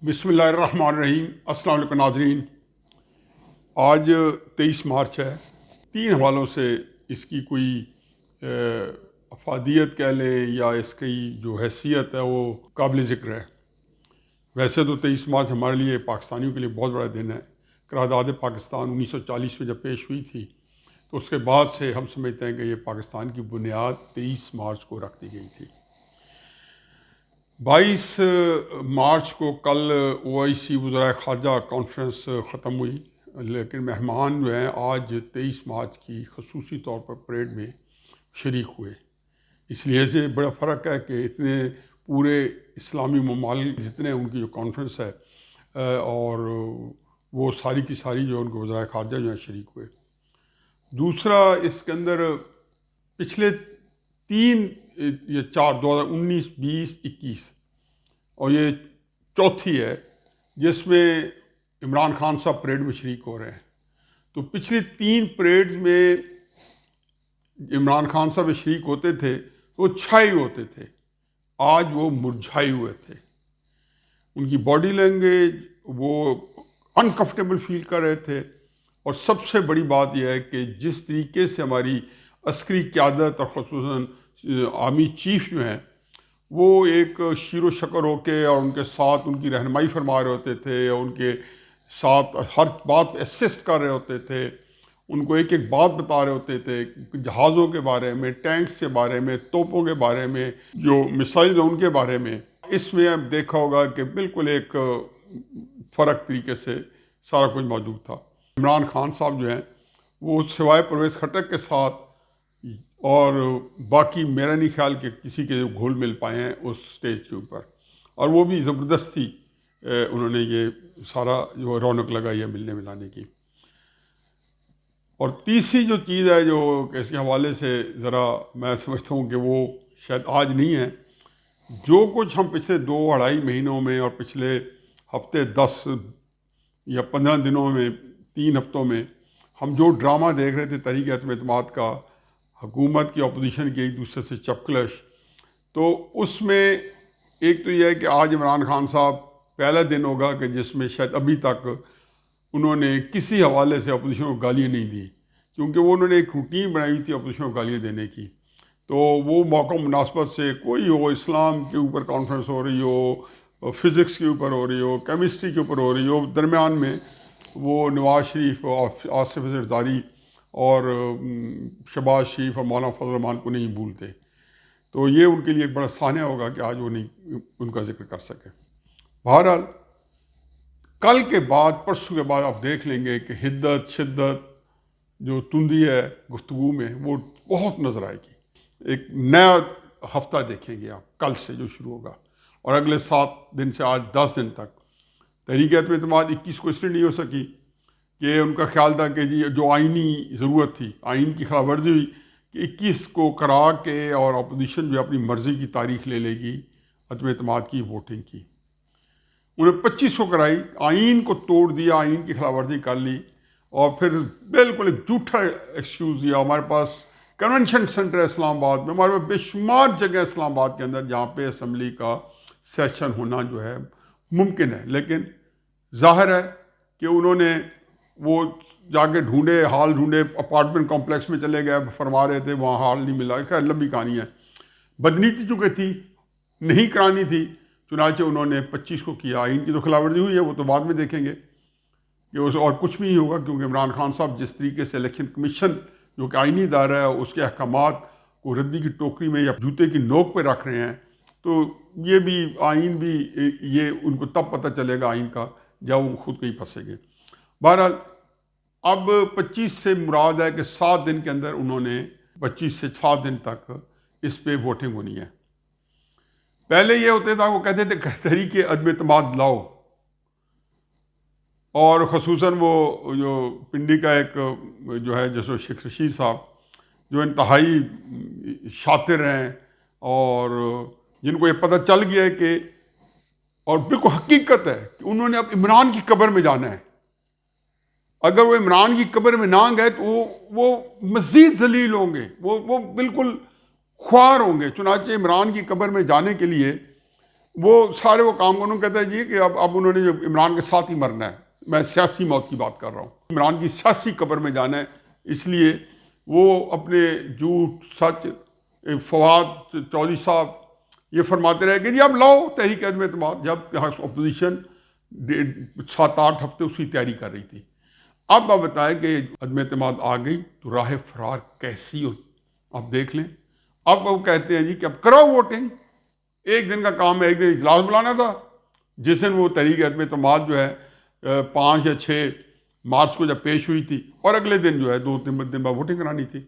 بسم اللہ الرحمن الرحیم۔ السلام علیکم ناظرین، آج 23 مارچ ہے۔ 3 حوالوں سے اس کی کوئی افادیت کہہ لیں یا اس کی جو حیثیت ہے وہ قابل ذکر ہے۔ ویسے تو 23 مارچ ہمارے لیے پاکستانیوں کے لیے بہت بڑا دن ہے۔ قرارداد پاکستان 1940 میں جب پیش ہوئی تھی تو اس کے بعد سے ہم سمجھتے ہیں کہ یہ پاکستان کی بنیاد 23 مارچ کو رکھ دی گئی تھی۔ 22 مارچ کو کل OIC وزرائے خارجہ کانفرنس ختم ہوئی، لیکن مہمان جو ہیں آج 23 مارچ کی خصوصی طور پر پریڈ میں شریک ہوئے۔ اس لیے سے بڑا فرق ہے کہ اتنے پورے اسلامی ممالک جتنے ان کی جو کانفرنس ہے اور وہ ساری کی ساری جو ان کے وزرائے خارجہ جو ہیں شریک ہوئے۔ دوسرا، اس کے اندر پچھلے 3 یا 4 2019، 20، 21 اور یہ چوتھی ہے جس میں عمران خان صاحب پریڈ میں شریک ہو رہے ہیں۔ تو پچھلی 3 پریڈ میں عمران خان صاحب شریک ہوتے تھے تو وہ چھائے ہوتے تھے، آج وہ مرجھائے ہوئے تھے۔ ان کی باڈی لینگویج، وہ انکمفرٹیبل فیل کر رہے تھے، اور سب سے بڑی بات یہ ہے کہ جس طریقے سے ہماری عسکری قیادت اور خصوصاً آرمی چیف جو ہیں وہ ایک شیر و شکر ہو کے اور ان کے ساتھ ان کی رہنمائی فرما رہے ہوتے تھے، اور ان کے ساتھ ہر بات اسسٹ کر رہے ہوتے تھے، ان کو ایک ایک بات بتا رہے ہوتے تھے، جہازوں کے بارے میں، ٹینکس کے بارے میں، توپوں کے بارے میں، جو میسائل ہیں ان کے بارے میں۔ اس میں اب دیکھا ہوگا کہ بالکل ایک فرق طریقے سے سارا کچھ موجود تھا۔ عمران خان صاحب جو ہیں وہ سوائے پرویز خٹک کے ساتھ اور باقی میرا نہیں خیال کہ کسی کے گھل مل پائے ہیں اس سٹیج کے اوپر، اور وہ بھی زبردستی انہوں نے یہ سارا جو رونق لگائی ہے ملنے ملانے کی۔ اور تیسری جو چیز ہے جو کہ اس کے حوالے سے ذرا میں سمجھتا ہوں کہ وہ شاید آج نہیں ہے، جو کچھ ہم پچھلے 2-2.5 مہینوں میں اور پچھلے ہفتے 10 یا 15 دنوں میں 3 ہفتوں میں ہم جو ڈرامہ دیکھ رہے تھے تحریک عدم اعتماد کا، حکومت کی اپوزیشن کی ایک دوسرے سے چپکلش، تو اس میں ایک تو یہ ہے کہ آج عمران خان صاحب پہلا دن ہوگا کہ جس میں شاید ابھی تک انہوں نے کسی حوالے سے اپوزیشن کو گالیاں نہیں دی، کیونکہ وہ انہوں نے ایک روٹین بنائی تھی اپوزیشن کو گالیاں دینے کی۔ تو وہ موقع مناسبت سے کوئی ہو، اسلام کے اوپر کانفرنس ہو رہی ہو، فزکس کے اوپر ہو رہی ہو، کیمسٹری کے اوپر ہو رہی ہو، درمیان میں وہ نواز شریف، آصف زرداری اور شہباز شریف اور مولانا فضل الرحمان کو نہیں بھولتے۔ تو یہ ان کے لیے ایک بڑا سانحہ ہوگا کہ آج وہ نہیں ان کا ذکر کر سکے۔ بہرحال کل کے بعد، پرسوں کے بعد آپ دیکھ لیں گے کہ حدت، شدت، جو تندی ہے گفتگو میں وہ بہت نظر آئے گی۔ ایک نیا ہفتہ دیکھیں گے آپ کل سے جو شروع ہوگا، اور اگلے 7 دن سے آج 10 دن تک۔ تحریک عدم اعتماد 21 کو اس لیے نہیں ہو سکی کہ ان کا خیال تھا کہ جی جو آئینی ضرورت تھی، آئین کی خلاف ورزی ہوئی کہ 21 کو کرا کے اور اپوزیشن جو اپنی مرضی کی تاریخ لے لے گی عدم اعتماد کی ووٹنگ کی۔ انہیں 25 کو کرائی، آئین کو توڑ دیا، آئین کی خلاف ورزی کر لی، اور پھر بالکل ایک جھوٹا ایکسکیوز دیا۔ ہمارے پاس کنونشن سینٹر ہے اسلام آباد میں، ہمارے پاس بے شمار جگہ اسلام آباد کے اندر جہاں پہ اسمبلی کا سیشن ہونا جو ہے ممکن ہے، لیکن ظاہر ہے کہ انہوں نے وہ جا کے ڈھونڈے، ہال ڈھونڈے، اپارٹمنٹ کمپلیکس میں چلے گئے، فرما رہے تھے وہاں ہال نہیں ملا۔ خیر لمبی کہانی ہے، بدنیتی چونکہ تھی، نہیں کرانی تھی، چنانچہ انہوں نے 25 کو کیا۔ آئین کی تو خلاف ورزی ہوئی ہے، وہ تو بعد میں دیکھیں گے کہ اس اور کچھ بھی نہیں ہوگا، کیونکہ عمران خان صاحب جس طریقے سے الیکشن کمیشن جو کہ آئینی ادارہ ہے اس کے احکامات کو ردی کی ٹوکری میں یا جوتے کی نوک پہ رکھ رہے ہیں، تو یہ بھی آئین بھی یہ ان کو تب پتہ چلے گا آئین کا جب وہ خود کہیں پھنسیں گے۔ بہرحال اب 25 سے مراد ہے کہ 7 دن کے اندر انہوں نے 25 سے 7 دن تک اس پہ ووٹنگ ہونی ہے۔ پہلے یہ ہوتے تھا، وہ کہتے تھے تحریک عدم اعتماد لاؤ، اور خصوصاً وہ جو پنڈی کا ایک جو ہے جسو شیخ رشید صاحب جو انتہائی شاطر ہیں اور جن کو یہ پتہ چل گیا ہے کہ، اور بالکل حقیقت ہے کہ انہوں نے اب عمران کی قبر میں جانا ہے۔ اگر وہ عمران کی قبر میں نہ گئے تو وہ مزید ذلیل ہوں گے، وہ بالکل خوار ہوں گے۔ چنانچہ عمران کی قبر میں جانے کے لیے وہ سارے وہ کام انہوں نے کہتا ہے جی کہ اب انہوں نے جو عمران کے ساتھ ہی مرنا ہے، میں سیاسی موت کی بات کر رہا ہوں، عمران کی سیاسی قبر میں جانا ہے، اس لیے وہ اپنے جھوٹ سچ فواد چودھری صاحب یہ فرماتے رہے کہ جی اب لاؤ تحریک عدم اعتماد، جب اپوزیشن 7-8 ہفتے اس کی تیاری کر رہی تھی۔ اب آپ بتائیں کہ عدم اعتماد آ گئی تو راہ فرار کیسی ہو، آپ دیکھ لیں۔ اب وہ کہتے ہیں جی کہ اب کراؤ ووٹنگ، ایک دن کا کام ہے، ایک دن اجلاس بلانا تھا جس دن وہ تحریک عدم اعتماد جو ہے 5 یا 6 مارچ کو جب پیش ہوئی تھی، اور اگلے دن جو ہے 2-3 دن بعد ووٹنگ کرانی تھی۔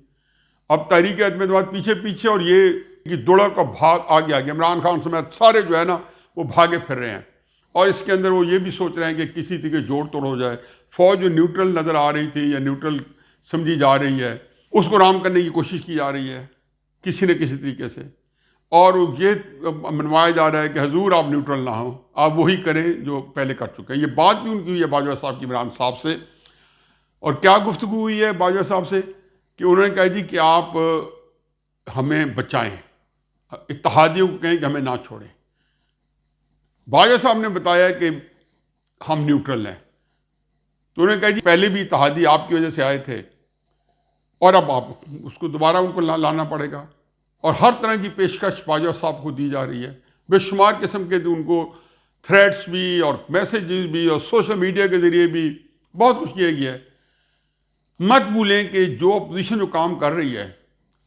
اب تحریک عدم اعتماد پیچھے اور یہ کہ دوڑا کا بھاگ آگے عمران خان سمیت سارے جو ہے نا وہ بھاگے پھر رہے ہیں، اور اس کے اندر وہ یہ بھی سوچ رہے ہیں کہ کسی طریقے جوڑ توڑ ہو جائے۔ فوج جو نیوٹرل نظر آ رہی تھی یا نیوٹرل سمجھی جا رہی ہے، اس کو رام کرنے کی کوشش کی جا رہی ہے کسی نہ کسی طریقے سے، اور یہ منوایا جا رہا ہے کہ حضور آپ نیوٹرل نہ ہوں، آپ وہی کریں جو پہلے کر چکے ہیں۔ یہ بات بھی ان کی ہوئی ہے باجوہ صاحب کی عمران صاحب سے، اور کیا گفتگو ہوئی ہے باجوہ صاحب سے کہ انہوں نے کہا جی کہ آپ ہمیں بچائیں، اتحادیوں کو کہیں کہ ہمیں نہ چھوڑیں۔ باجوہ صاحب نے بتایا کہ ہم نیوٹرل ہیں، تو انہوں نے کہا جی پہلے بھی اتحادی آپ کی وجہ سے آئے تھے، اور اب آپ اس کو دوبارہ ان کو لانا پڑے گا، اور ہر طرح کی پیشکش باجوہ صاحب کو دی جا رہی ہے، بے شمار قسم کے ان کو تھریٹس بھی اور میسیجز بھی اور سوشل میڈیا کے ذریعے بھی بہت کچھ کیا گیا ہے۔ مت بھولیں کہ جو اپوزیشن جو کام کر رہی ہے،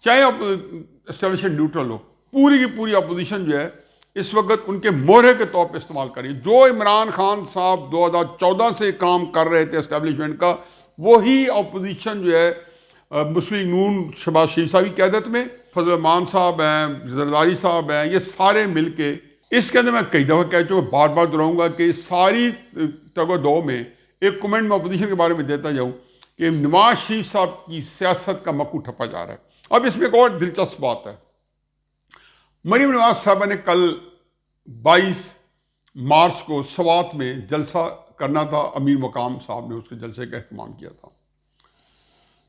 چاہے اسٹیبلشمنٹ نیوٹرل ہو، پوری کی پوری اپوزیشن جو ہے اس وقت ان کے مورے کے طور پہ استعمال کر رہی ہے۔ جو عمران خان صاحب 2014 سے کام کر رہے تھے اسٹیبلشمنٹ کا، وہی اپوزیشن جو ہے مسلم نون شہباز شریف صاحب کی قیادت میں، فضل الرحمان صاحب ہیں، زرداری صاحب ہیں، یہ سارے مل کے، اس کے اندر میں کئی دفعہ کہہ چکا، بار بار دہراؤں گا کہ ساری تگ و دو میں ایک کمنٹ میں اپوزیشن کے بارے میں دیتا جاؤں کہ نواز شریف صاحب کی سیاست کا مکو ٹھپا جا رہا ہے۔ اب اس میں ایک اور دلچسپ بات ہے، مریم نواز صاحبہ نے کل 22 مارچ کو سوات میں جلسہ کرنا تھا، امیر مقام صاحب نے اس کے جلسے کا اہتمام کیا تھا۔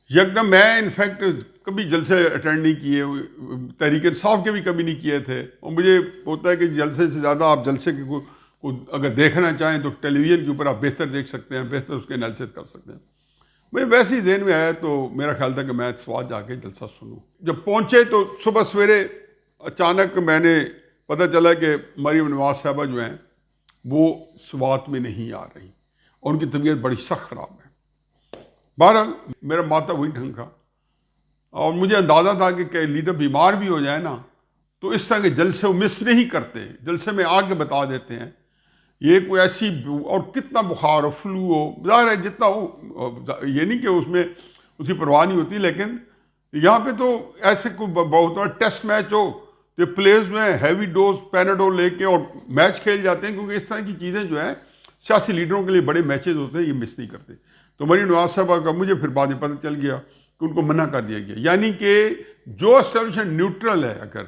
یکدم میں انفیکٹ کبھی جلسے اٹینڈ نہیں کیے، تحریک انصاف کے بھی کبھی نہیں کیے تھے، اور مجھے ہوتا ہے کہ جلسے سے زیادہ آپ جلسے کے کو اگر دیکھنا چاہیں تو ٹیلی ویژن کے اوپر آپ بہتر دیکھ سکتے ہیں، بہتر اس کے انالیسس کر سکتے ہیں۔ مجھے ویسے ہی ذہن میں آیا تو میرا خیال تھا کہ میں سوات جا کے جلسہ سنوں۔ جب پہنچے تو صبح سویرے اچانک میں نے پتہ چلا کہ مریم نواز صاحبہ جو ہیں وہ سوات میں نہیں آ رہی، اور ان کی طبیعت بڑی سخت خراب ہے۔ بہرحال میرا ماتا وہی ڈھنگ کا، اور مجھے اندازہ تھا کہ لیڈر بیمار بھی ہو جائے نا تو اس طرح کے جلسے وہ مس نہیں کرتے، جلسے میں آ کے بتا دیتے ہیں۔ یہ کوئی ایسی، اور کتنا بخار ہو، فلو ہو، ظاہر ہے جتنا ہو، یہ نہیں کہ اس میں اس کی پرواہ نہیں ہوتی، لیکن یہاں پہ تو ایسے کوئی بہت بڑا ٹیسٹ میچ ہو تو پلیئرز جو ہیں ہیوی ڈوز پیناڈول لے کے اور میچ کھیل جاتے ہیں، کیونکہ اس طرح کی چیزیں جو ہیں سیاسی لیڈروں کے لیے بڑے میچز ہوتے ہیں، یہ مس نہیں کرتے۔ تو مریم نواز صاحبہ کا مجھے پھر بعد میں پتہ چل گیا کہ ان کو منع کر دیا گیا، یعنی کہ جو اسٹیبلشمنٹ نیوٹرل ہے اگر،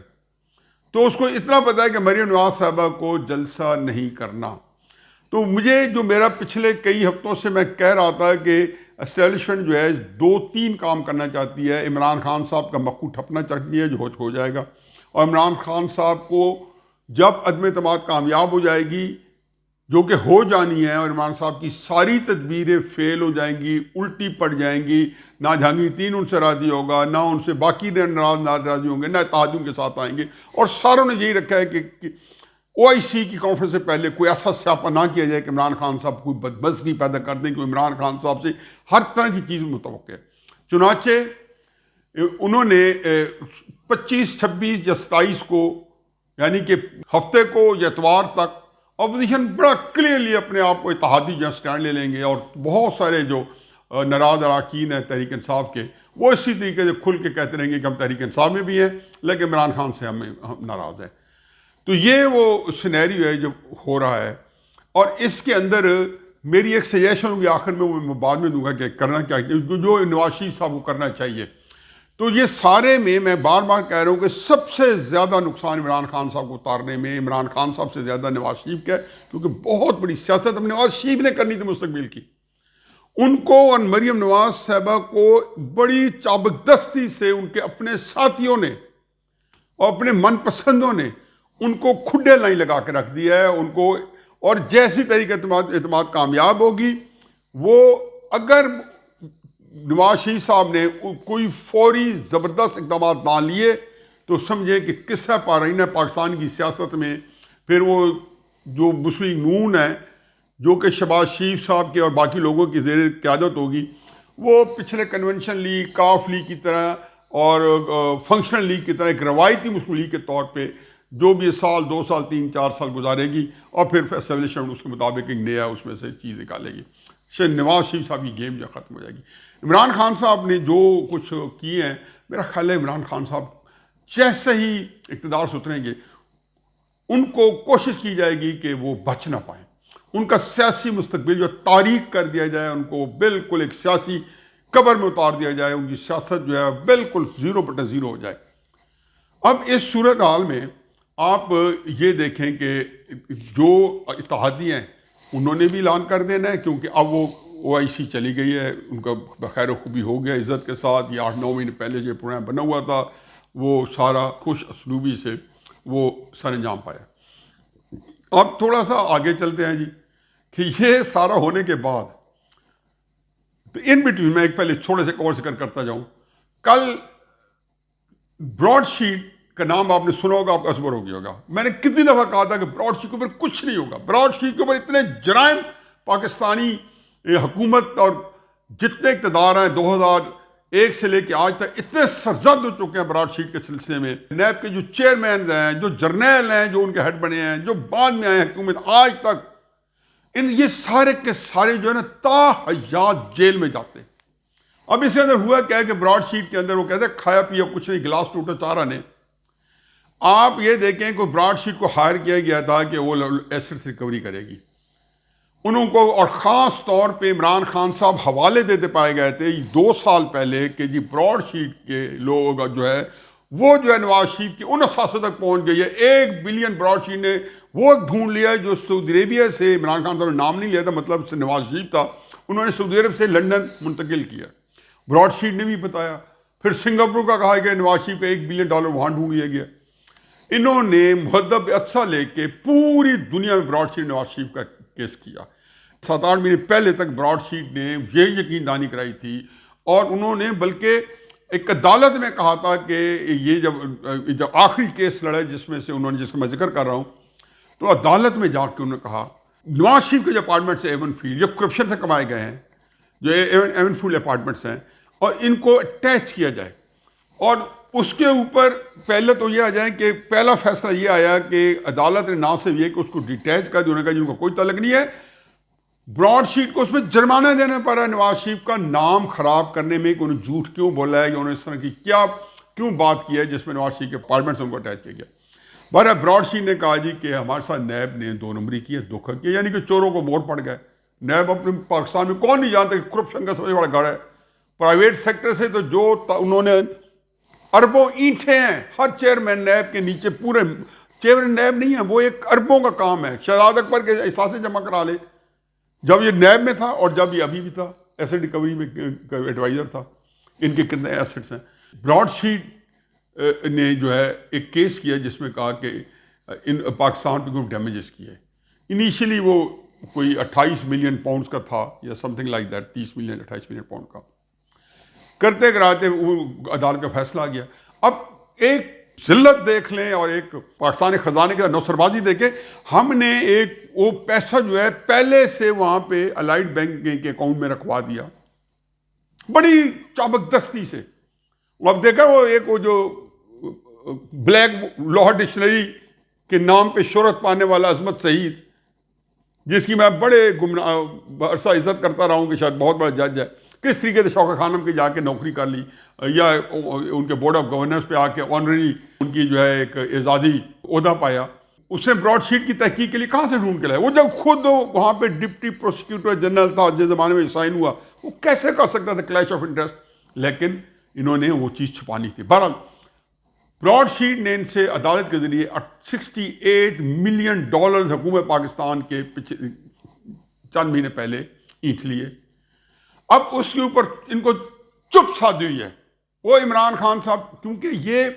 تو اس کو اتنا پتہ ہے کہ مریم نواز صاحبہ کو جلسہ نہیں کرنا۔ تو مجھے جو میرا پچھلے کئی ہفتوں سے میں کہہ رہا تھا کہ اسٹیبلشمنٹ جو ہے 2-3 کام کرنا چاہتی ہے، عمران خان صاحب کا مکو ٹھپنا چاہتی ہے جو ہو جائے گا، اور عمران خان صاحب کو جب عدم اعتماد کامیاب ہو جائے گی، جو کہ ہو جانی ہے، اور عمران صاحب کی ساری تدبیریں فیل ہو جائیں گی، الٹی پڑ جائیں گی، نہ جہانگیر تین ان سے راضی ہوگا، نہ ان سے باقی راضی ہوں گے، نہ اتحادیوں کے ساتھ آئیں گے، اور ساروں نے یہی رکھا ہے کہ OIC کی کانفرنس سے پہلے کوئی ایسا سیاپا نہ کیا جائے کہ عمران خان صاحب کوئی بدمزگی پیدا کر دیں، کہ عمران خان صاحب سے ہر طرح کی چیز متوقع ہے۔ چنانچہ انہوں نے 25، 26 یا 27 کو، یعنی کہ ہفتے کو یا اتوار تک، اپوزیشن بڑا کلیئرلی اپنے آپ کو اتحادی جو سٹینڈ لے لیں گے، اور بہت سارے جو ناراض اراکین ہیں تحریک انصاف کے، وہ اسی طریقے سے کھل کے کہتے رہیں گے کہ ہم تحریک انصاف میں بھی ہیں لیکن عمران خان سے ہم ناراض ہیں۔ تو یہ وہ سینیریو ہے جو ہو رہا ہے، اور اس کے اندر میری ایک سجیشن ہوگی آخر میں، وہ بعد میں دوں گا کہ کرنا کیا، جو نواز شریف صاحب کو کرنا چاہیے۔ تو یہ سارے میں بار بار کہہ رہا ہوں کہ سب سے زیادہ نقصان عمران خان صاحب کو اتارنے میں عمران خان صاحب سے زیادہ نواز شریف کا ہے، کیونکہ بہت بڑی سیاست اب نواز شریف نے کرنی تھی مستقبل کی۔ ان کو اور مریم نواز صاحبہ کو بڑی چابک دستی سے ان کے اپنے ساتھیوں نے اور اپنے من پسندوں نے ان کو کھڈے لائن لگا کے رکھ دیا ہے ان کو، اور جیسی طریقے اعتماد کامیاب ہوگی وہ، اگر نواز شریف صاحب نے کوئی فوری زبردست اقدامات نہ لیے تو سمجھے کہ قصہ پارین ہے پاکستان کی سیاست میں. پھر وہ جو مسلم نون ہے جو کہ شہباز شریف صاحب کے اور باقی لوگوں کی زیر قیادت ہوگی، وہ پچھلے کنونشن لیگ، کاف لیگ کی طرح اور فنکشنل لیگ کی طرح ایک روایتی مسلم لیگ کے طور پہ جو بھی سال 2 سال 3 4 سال گزارے گی، اور پھر اسٹیبلشمنٹ اس کے مطابق ایک نیا اس میں سے چیز نکالے گی. نواز شریف صاحب کی گیم جو ختم ہو جائے گی. عمران خان صاحب نے جو کچھ کیے ہیں، میرا خیال ہے عمران خان صاحب جیسے ہی اقتدار سے اتریں گے ان کو کوشش کی جائے گی کہ وہ بچ نہ پائیں. ان کا سیاسی مستقبل جو تاریک کر دیا جائے، ان کو بالکل ایک سیاسی قبر میں اتار دیا جائے، ان کی سیاست جو ہے بالکل 0/0 ہو جائے. اب اس صورتحال میں آپ یہ دیکھیں کہ جو اتحادی ہیں انہوں نے بھی اعلان کر دینا ہے، کیونکہ اب وہ OIC چلی گئی ہے، ان کا بخیر و خوبی ہو گیا عزت کے ساتھ. یہ 8-9 مہینے پہلے جو پروگرام بنا ہوا تھا وہ سارا خوش اسلوبی سے وہ سر انجام پایا. اب تھوڑا سا آگے چلتے ہیں جی، کہ یہ سارا ہونے کے بعد تو ان بٹوین میں ایک پہلے چھوٹے سے اور ذکر کرتا جاؤں. کل براڈ شیٹ کا نام آپ نے سنا ہوگا، آپ کا تصور ہو گیا ہوگا. میں نے کتنی دفعہ کہا تھا کہ براڈ شیٹ کے اوپر کچھ نہیں ہوگا. براڈ شیٹ کے اوپر اتنے جرائم پاکستانی حکومت اور جتنے اقتدار ہیں 2001 سے لے کے آج تک اتنے سرزد ہو چکے ہیں براڈ شیٹ کے سلسلے میں. نیب کے جو چیئرمینز ہیں، جو جرنیل ہیں، جو ان کے ہیڈ بنے ہیں، جو بعد میں آئے ہیں حکومت آج تک، یہ سارے کے سارے جو ہے نا تا حیات جیل میں جاتے ہیں. اب اس کے اندر ہوا کیا ہے کہ براڈ شیٹ کے اندر وہ کہتے ہیں کھایا پیا کچھ نہیں، گلاس ٹوٹا چارہ نے. آپ یہ دیکھیں کہ براڈ شیٹ کو ہائر کیا گیا تھا کہ وہ ایسٹس ریکوری کرے گی انہوں کو، اور خاص طور پہ عمران خان صاحب حوالے دیتے پائے گئے تھے 2 سال پہلے کہ جی براڈ شیٹ کے لوگ جو ہے وہ جو ہے نواز شریف کی ان اثاثوں تک پہنچ گئی ہے. 1 بلین براڈ شیٹ نے وہ ڈھونڈ لیا جو سعودی عربیہ سے، عمران خان صاحب نے نام نہیں لیا تھا، مطلب سے نواز شریف تھا، انہوں نے سعودی عرب سے لنڈن منتقل کیا. براڈ شیٹ نے بھی بتایا. پھر سنگاپور کا کہا گیا نواز شریف کا $1 بلین وہاں ڈھونڈ لیا گیا. انہوں نے مہذب اچھا لے کے پوری دنیا میں براڈ شیٹ نواز شریف کا کیس کیا. 7-8 مہینے پہلے تک براڈ شیٹ نے یہ یقین دہانی کرائی تھی، اور انہوں نے بلکہ ایک عدالت میں کہا تھا کہ یہ جب آخری کیس لڑے جس میں سے انہوں نے، جس کا میں ذکر کر رہا ہوں، تو عدالت میں جا کے انہوں نے کہا نواز شریف کے جو اپارٹمنٹس ہیں ایون فیلڈ، جو کرپشن سے کمائے گئے ہیں، جو ایون فیلڈ اپارٹمنٹس ہیں، اور ان کو اٹیچ کیا جائے. اور اس کے اوپر پہلے تو یہ آ جائیں کہ پہلا فیصلہ یہ آیا کہ عدالت نے نہ صرف یہ کہ اس کو ڈیٹیچ کر دیا، انہوں نے کہا جن کو کوئی تعلق نہیں ہے. براڈ شیٹ کو اس میں جرمانہ دینا پڑ رہا ہے نواز شریف کا نام خراب کرنے میں کہ انہوں نے جھوٹ کیوں بولا ہے، یا انہوں نے اس طرح کی کیوں بات کی ہے جس میں نواز شریف کے اپارٹمنٹ سے ان کو اٹیچ کیا گیا. بہرحال براڈ شیٹ نے کہا جی کہ ہمارے ساتھ نیب نے 2 نمبری کی ہے، دھوکہ کیا، یعنی کہ چوروں کو مور پڑ گئے. نیب اپنے پاکستان میں کون نہیں جانتا کہ کرپشن کا سب سے بڑا گڑھ ہے. پرائیویٹ سیکٹر سے تو جو انہوں نے اربوں اینٹیں ہیں، ہر چیئرمین نیب کے نیچے، پورے چیئرمین نیب نہیں ہے، وہ ایک اربوں کا کام ہے. شہزاد اکبر کے احساسے جمع کرا لے جب یہ نیب میں تھا، اور جب یہ ابھی بھی تھا ایسٹ ریکوری میں ایڈوائزر تھا. ان کے کتنے ایسٹس ہیں. براڈ شیٹ نے جو ہے ایک کیس کیا جس میں کہا کہ ان پاکستان پہ کوئی ڈیمیجز کیے. انیشلی وہ کوئی 28 ملین پاؤنڈز کا تھا یا some thing like that, 30 million 28 million pound کا. کرتے کراتے وہ عدالت کا فیصلہ آ گیا. اب ایک ذلت دیکھ لیں اور ایک پاکستانی خزانے کے نوسر بازی دیکھیں. ہم نے ایک وہ پیسہ جو ہے پہلے سے وہاں پہ الائٹ بینک کے اکاؤنٹ میں رکھوا دیا بڑی چابک دستی سے. اب دیکھا وہ جو بلیک لاہور ڈکشنری کے نام پہ شہرت پانے والا عظمت سعید، جس کی میں بڑے عرصہ عزت کرتا رہا ہوں کہ شاید بہت بڑا جج ہے، کس طریقے سے شوکت خانم کے جا کے نوکری کر لی، یا ان کے بورڈ آف گورننس پہ آ کے آنرری ان کی جو ہے ایک اعزازی عہدہ پایا. اس نے براڈ شیٹ کی تحقیق کے لیے کہاں سے ڈھونڈ کے لایا؟ وہ جب خود وہاں پہ ڈپٹی پروسیکیوٹر جنرل تھا جس زمانے میں سائن ہوا، وہ کیسے کر سکتا تھا کلیش آف انٹرسٹ؟ لیکن انہوں نے وہ چیز چھپانی تھی. بہرحال براڈ شیٹ نے ان سے عدالت کے ذریعے $68 ملین حکومت پاکستان کے چند مہینے پہلے اینٹھ لیے. اب اس کے اوپر ان کو چپ سادھی ہوئی ہے. وہ عمران خان صاحب، کیونکہ یہ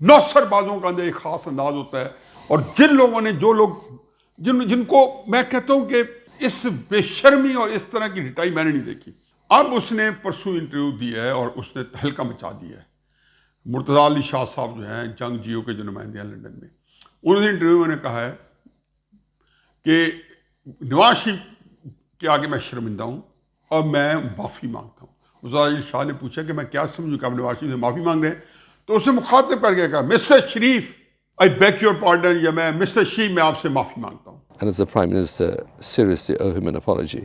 نوسر بازوں کا اندر ایک خاص انداز ہوتا ہے، اور جن لوگوں نے جو لوگ جن کو میں کہتا ہوں کہ اس بے شرمی اور اس طرح کی ڈٹائی میں نے نہیں دیکھی. اب اس نے پرسوں انٹرویو دیا ہے اور اس نے تہلکہ مچا دیا ہے. مرتضیٰ علی شاہ صاحب جو ہیں جنگ جیو کے جو نمائندے ہیں لنڈن میں, انہوں نے انٹرویو میں کہا ہے کہ نواز شریف کے آگے میں شرمندہ ہوں اور میں معافی مانگتا ہوں. مرتضیٰ علی شاہ نے پوچھا کہ میں کیا سمجھوں کہ آپ نواز شریف سے معافی مانگ رہے ہیں, تو اسے مخاطب کر کے کہا mister Sharif I beg your pardon, یا میں مسٹر شریف میں آپ سے معافی مانگتا ہوں. And as the Prime Minister, seriously owe him an apology.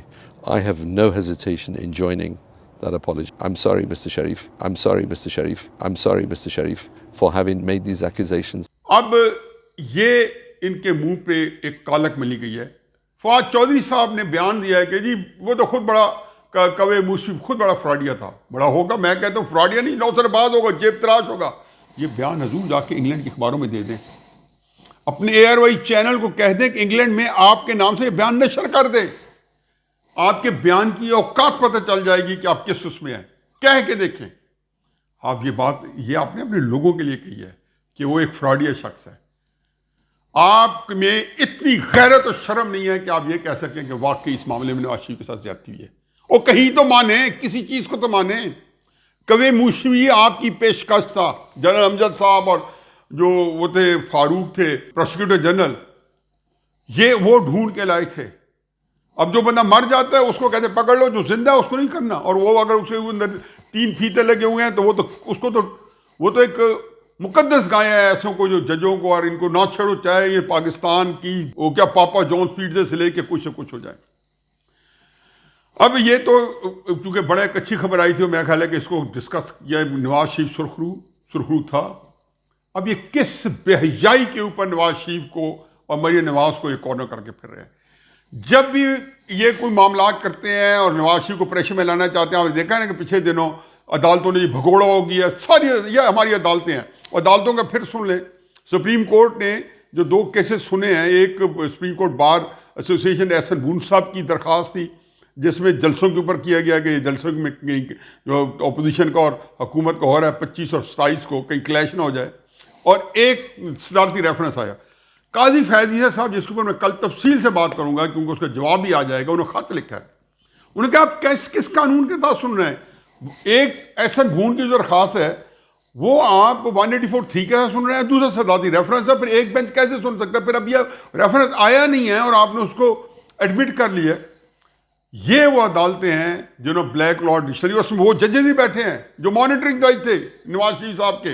I have no hesitation in joining that apology. I'm sorry, Mr. Sharif. I'm sorry, Mr. Sharif. I'm sorry, Mr. Sharif, for having made these accusations. اب یہ ان کے منہ پہ ایک کالک ملی گئی ہے. فواد چودھری صاحب نے بیان دیا ہے کہ جی وہ تو خود بڑا کوے موسیف خود بڑا فراڈیا تھا. بڑا ہوگا, میں کہتا ہوں فراڈیا نہیں, نوسر باز ہوگا, جیب تراش ہوگا. یہ بیان حضور جا کے انگلینڈ کے اخباروں میں دے دیں, اپنے اے آر وائی چینل کو کہہ دیں کہ انگلینڈ میں آپ کے نام سے یہ بیان نشر کر دیں. آپ کے بیان کی اوقات پتہ چل جائے گی کہ آپ کس اس میں ہیں. کہہ کے دیکھیں. آپ یہ بات یہ آپ نے اپنے لوگوں کے لیے کہی ہے کہ وہ ایک فراڈیا شخص ہے. آپ میں اتنی غیرت و شرم نہیں ہے کہ آپ یہ کہہ سکیں کہ واقعی اس معاملے میں نواز شریف کے ساتھ زیادتی ہوئی ہے. اور کہیں تو مانیں, کسی چیز کو تو مانیں. کوے موسوی آپ کی پیشکش تھا, جنرل امجد صاحب اور جو وہ تھے فاروق تھے پروسیکیوٹر جنرل, یہ وہ ڈھونڈ کے لائے تھے. اب جو بندہ مر جاتا ہے اس کو کہتے پکڑ لو, جو زندہ ہے اس کو نہیں کرنا. اور وہ اگر اسے اندر 3 فیتے لگے ہوئے ہیں تو وہ تو ایک مقدس گائے ہیں ایسوں کو جو ججوں کو, اور ان کو نہ چھڑو چاہے یہ پاکستان کی وہ کیا پاپا جون پیزے سے لے کے کچھ سے کچھ ہو جائے. اب یہ تو چونکہ بڑا ایک اچھی خبر آئی تھی, میرا خیال ہے کہ اس کو ڈسکس کیا. نواز شریف سرخرو تھا. اب یہ کس بے حیائی کے اوپر نواز شریف کو اور مریم نواز کو یہ کارنر کر کے پھر رہے ہیں. جب بھی یہ کوئی معاملات کرتے ہیں اور نواز شریف کو پریشر میں لانا چاہتے ہیں, آپ نے دیکھا ہے نا کہ پچھلے دنوں عدالتوں نے یہ بھگوڑا ہو گیا. ساری یہ ہماری عدالتیں ہیں, عدالتوں کا پھر سن لیں. سپریم کورٹ نے جو 2 کیسز سنے ہیں, ایک سپریم کورٹ بار ایسوسیشن احسن بون صاحب کی درخواست تھی جس میں جلسوں کے اوپر کیا گیا کہ جلسوں میں جو اپوزیشن کا اور حکومت کا ہو رہا ہے 25 اور 27 کو کہیں کلیش نہ ہو جائے, اور ایک صدارتی ریفرنس آیا. قاضی فیضیہ صاحب, جس کے اوپر میں کل تفصیل سے بات کروں گا کیونکہ اس کا جواب بھی آ جائے گا, انہوں نے خط لکھا ہے. انہوں نے کہا آپ کس قانون کے تحت سن رہے ہیں. ایک احسن بھون کی جو درخواست ہے وہ آپ 184(3) کے ساتھ سن رہے ہیں, دوسرا صدارتی ریفرنس ہے. پھر ایک بینچ کیسے سن سکتا ہے؟ پھر اب یہ ریفرنس آیا نہیں ہے اور آپ نے اس کو ایڈمٹ کر لیا. یہ وہ عدالتیں ہیں جنہوں بلیک لا ڈکشنری, اس میں وہ ججز ہی بیٹھے ہیں جو مانیٹرنگ جج تھے نواز شریف صاحب کے,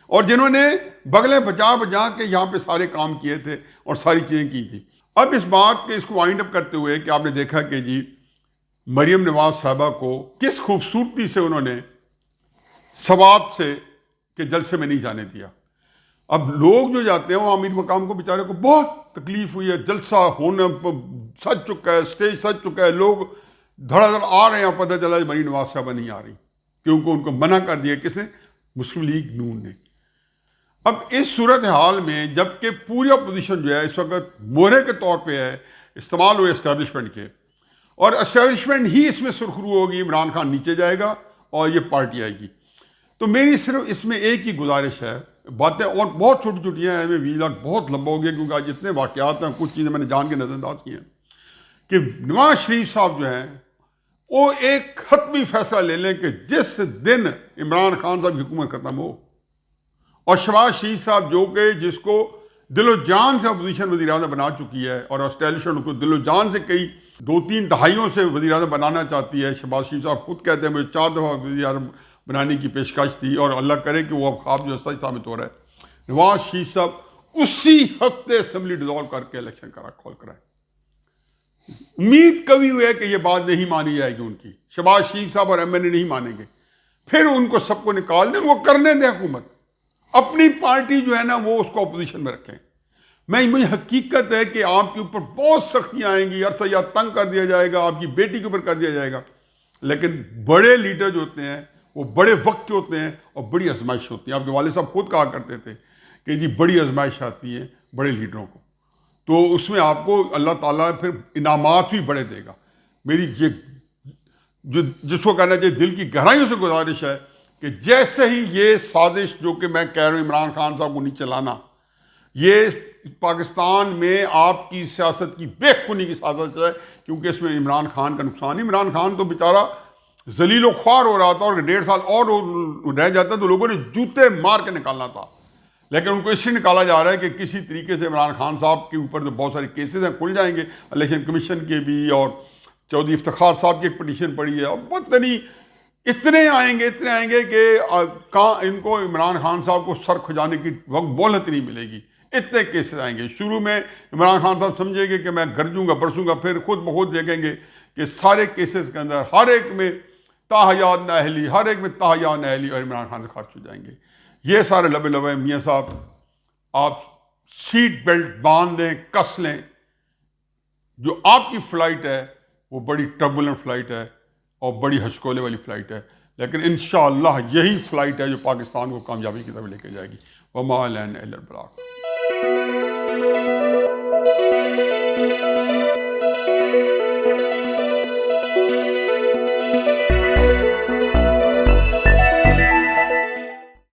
اور جنہوں نے بغلیں بجا کے یہاں پہ سارے کام کیے تھے اور ساری چیزیں کی تھی. اب اس بات کے اس کو وائنڈ اپ کرتے ہوئے کہ آپ نے دیکھا کہ جی مریم نواز صاحبہ کو کس خوبصورتی سے انہوں نے سوات سے کہ جلسے میں نہیں جانے دیا. اب لوگ جو جاتے ہیں وہ امیر مقام کو بیچارے کو بہت تکلیف ہوئی ہے. جلسہ ہونا سج چکا ہے, اسٹیج سج چکا ہے, لوگ دھڑا دھڑ آ رہے ہیں, پتہ چلا مریم نواز صاحبہ نہیں آ رہی کیونکہ ان کو منع کر دیا کس نے, مسلم لیگ نون نے. اب اس صورتحال میں جب کہ پوری اپوزیشن جو ہے اس وقت مہرے کے طور پہ ہے استعمال ہوئے اسٹیبلشمنٹ کے, اور اسٹیبلشمنٹ ہی اس میں سرخرو ہوگی, عمران خان نیچے جائے گا اور یہ پارٹی آئے گی. تو میری صرف اس میں ایک ہی گزارش ہے, باتیں اور بہت چھوٹی چھوٹی ہیں, ویلاگ بہت لمبا ہو گیا کیونکہ آج اتنے واقعات ہیں, کچھ چیزیں میں نے جان کے نظر انداز کی ہیں کہ نواز شریف صاحب جو ہیں وہ ایک حتمی فیصلہ لے لیں کہ جس دن عمران خان صاحب کی حکومت ختم ہو اور شہباز شریف صاحب جو کہ جس کو دل و جان سے اپوزیشن وزیر اعظم بنا چکی ہے اور اسٹیبلشمنٹ کو دل و جان سے کئی 2-3 دہائیوں سے وزیر اعظم بنانا چاہتی ہے. شہباز شریف صاحب خود کہتے ہیں مجھے 4 دفعہ وزیر اعظم بنانے کی پیشکش تھی اور اللہ کرے کہ وہ اب خواب جو سچ ثابت ہو رہا ہے. نواز شریف صاحب اسی ہفتے اسمبلی ڈیزالو کر کے الیکشن کال کرائے. امید کبھی ہوئی ہے کہ یہ بات نہیں مانی جائے گی ان کی, شہباز شریف صاحب اور MNA نہیں مانیں گے, پھر ان کو سب کو نکال دیں, وہ کرنے دیں حکومت, اپنی پارٹی جو ہے نا وہ اس کو اپوزیشن میں رکھیں. مجھے حقیقت ہے کہ آپ کے اوپر بہت سختیاں آئیں گی, عرصہ یا تنگ کر دیا جائے گا, آپ کی بیٹی کے اوپر کر دیا جائے گا, لیکن بڑے لیڈر جو ہوتے ہیں وہ بڑے وقت کے ہوتے ہیں اور بڑی آزمائش ہوتی ہیں. آپ کے والد صاحب خود کہا کرتے تھے کہ جی بڑی آزمائش آتی ہے بڑے لیڈروں کو, تو اس میں آپ کو اللہ تعالیٰ پھر انعامات بھی بڑے دے گا. میری جس کو کہنا چاہیے دل کی گہرائیوں سے گزارش ہے کہ جیسے ہی یہ سازش جو کہ میں کہہ رہا ہوں عمران خان صاحب کو نیچے لانا, یہ پاکستان میں آپ کی سیاست کی بے خونی کی سازش ہے، کیونکہ اس میں عمران خان کا نقصان ہے۔ عمران خان تو بیچارہ ذلیل و خوار ہو رہا تھا، اور 1.5 سال اور رہ جاتا تو لوگوں نے جوتے مار کے نکالنا تھا، لیکن ان کو اس لیے نکالا جا رہا ہے کہ کسی طریقے سے عمران خان صاحب کے اوپر جو بہت سارے کیسز ہیں کھل جائیں گے، الیکشن کمیشن کے بھی، اور چودھری افتخار صاحب کی ایک پٹیشن پڑی ہے، اور پتہ نہیں اتنے آئیں گے کہ ان کو عمران خان صاحب کو سر کھجانے کی وقت مہلت نہیں ملے گی، اتنے کیسز آئیں گے۔ شروع میں عمران خان صاحب سمجھیں گے کہ میں گرجوں گا برسوں گا، پھر خود بخود دیکھیں گے کہ سارے کیسز کے اندر ہر ایک میں تاحیات نااہلی، ہر ایک میں تاحیات نااہلی، اور عمران خان سے خارج ہو جائیں گے۔ یہ سارے لبے میاں صاحب آپ سیٹ بیلٹ باندھ لیں، کس لیں، جو آپ کی فلائٹ ہے وہ بڑی ٹربولنٹ فلائٹ ہے اور بڑی ہچکولے والی فلائٹ ہے، لیکن انشاءاللہ یہی فلائٹ ہے جو پاکستان کو کامیابی کی طرف لے کے جائے گی۔ وما علینا الا البلاغ۔